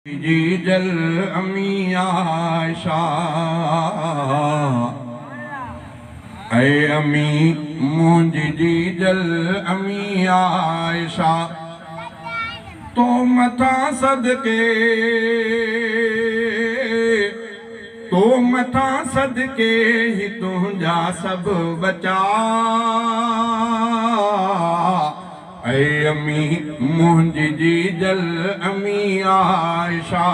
जी जल अमी आयशा ऐ अमी मुंहिंजी जी जल अमी आयशा तो मथा सदके ही तुंहिंजा सभु बचा ऐ अमी मुंहिंजी जी जल अमी आयशा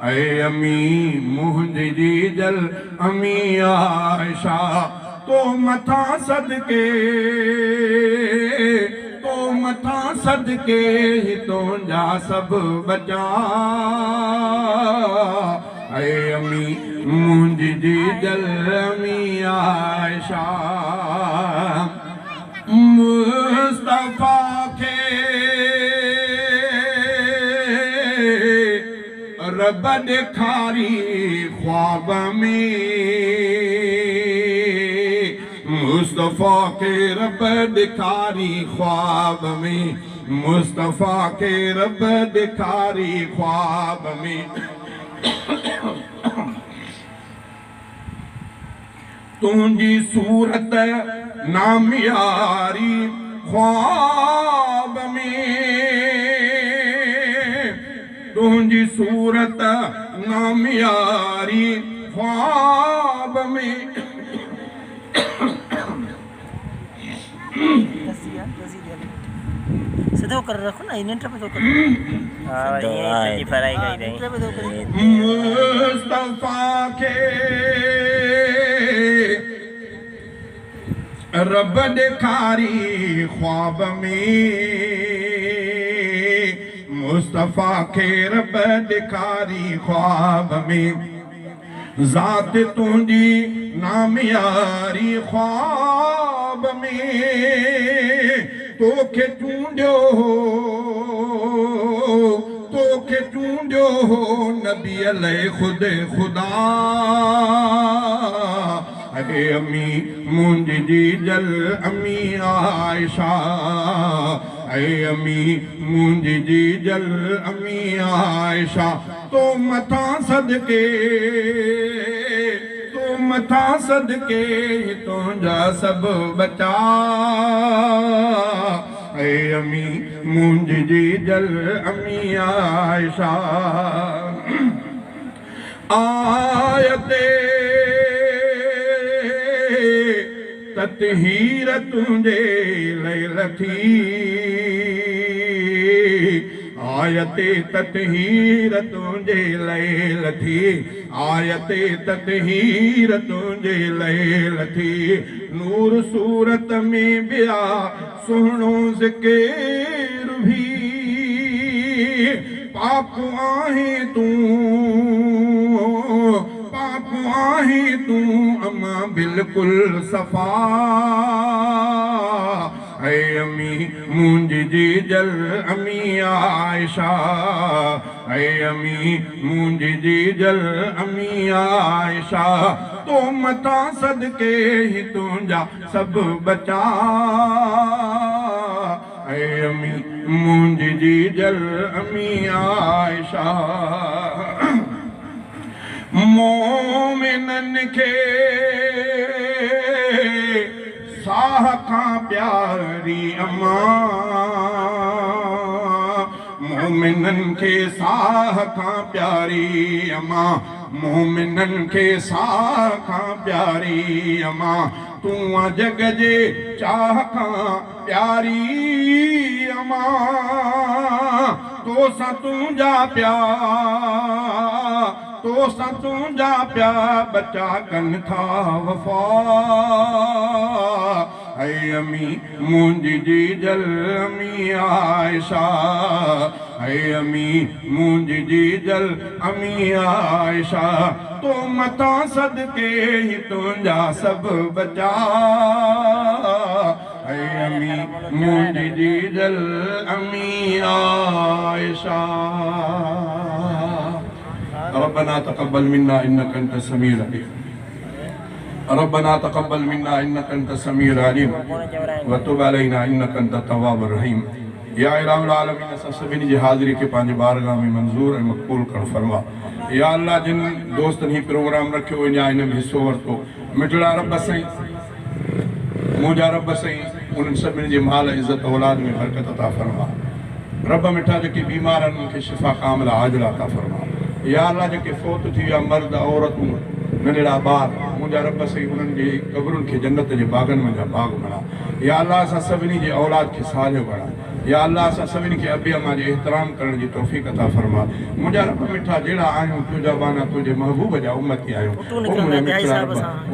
ऐ अमी मुंहिंजी जी जल अमी आयशा तो मथा सदके ही तुंहिंजा सभु बचा ऐ अमी मुंहिंजी जी जल अमी आयशा मुस्तफा के रब ॾेखारी ख्वाब में मुस्तफा के रब ॾेखारी ख्वाब में मुस्तफा के रब ॾेखारी ख्वाब में तुंहिंजी सूरत नामियारी ख्वाब में तुंहिंजी सूरत नामियारी ख्वाब में सीधा कर रखो ना इंटर पे तो कर ये फराई गई इंटर पे तो कर मुस्तफा के रब ॾेखारी ख्वाब में मुस्तफा के रब ॾेखारी ख्वाब में ज़ात तुंहिंजी नामियारी ख्वाब में तोखे चूंडियो हो नबी अलैहि खुदा ऐ अमी मुंहिंजी जी जल अमी आयशा ऐ अमी मुंहिंजी जी जल अमी आयशा तो मथा सदके तुंहिंजा सभु बचा ऐ अमी मुंहिंजी जी जल अमी आयशा आयते ततहीर तुंहिंजे लैल थी आयते ततहीर तुंहिंजे लैल थी आयते ततहीर तुंहिंजे लैल थी नूर सूरत में बिया सुहिणो ज़िकिर भी पाक आहीं तूं अमा बिल्कुल सफ़ा ऐ अमी मुंहिंजी जी जल अमी आयशा ऐ अमी मुंहिंजी जी जल अमी आयशा तो मथा सदके ही तुंहिंजा सभु बचा ऐ अमी मुंहिंजी जी जल अमी आयशा मोमिनन खे साह खां प्यारी अमा मोमिनन खे साह खां प्यारी अमा मोमिनन खे साह खां प्यारी अमा तूं जग जे चाह खां प्यारी अमा तो सां तुंहिंजा प्या बचा कन था वफ़ा ऐ अमी मुंहिंजी जी जल अमी आयशा ऐ अमी मुंहिंजी जी जल अमी आयशा तो मथा सदके ही तुंहिंजा सभु बचा ऐ अमी मुंहिंजी जी जल अमी आयशा रब्बना तक़ब्बल मिन्ना इन्नका अंतस समीउल अलीम रब्बना तक़ब्बल मिन्ना इन्नका अंतस समीउल अलीम व तुब अलैना इन्नका अंतत तव्वाबुर रहीम या इलाहुल आलमीन असां सभिनी जी हाज़िरी खे पंहिंजे बारगाह में मंज़ूर ऐं मक़बूल करणु फरमा। या अल्लाह जिन दोस्तनि ही प्रोग्राम रखियो या इन में हिस्सो वरितो मिठड़ा रब साईं मुंहिंजा रब साईं उन्हनि सभिनी जे माल इज़त औलाद में बरकत अता फरमा। रब मिठा जेके बीमार आहिनि उनखे शिफ़ा कामिला आजिला अता फरमा। या अल्लाह जेके फ़ौत थी विया मर्द औरतूं नंढड़ा ॿार मुंहिंजा रब साईं उन्हनि जे क़बरुनि खे जन्नत जे बाग़नि में जा बाग़ बणा। या अल्लाह असां सभिनी जे औलाद खे सालियो बणा। या अल्लाह असां सभिनी खे अबी अम्मा जो एहतराम करण जी तौफ़ीक़ अता फरमा। मुंहिंजा रब मिठा जहिड़ा आहियूं तुंहिंजा बाना तुंहिंजे महबूब जा उम्मती आहियूं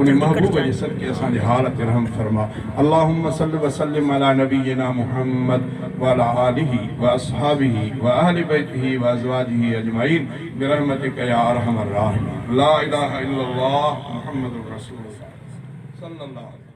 उन महबूब जे सदके असांजे हाल ते रहम फरमा। अल्लाहुम्मा सल्लि व सल्लिम अला नबीना मुहम्मद व अला आलिहि व अस्हाबिहि व अहलि बैतिहि व अज़वाजिहि अजमईन बिरहमतिका या अरहमर राहिमीन। ला इलाहा इल्लल्लाह मुहम्मदुर रसूलुल्लाह सल्लल्लाहु अलैहि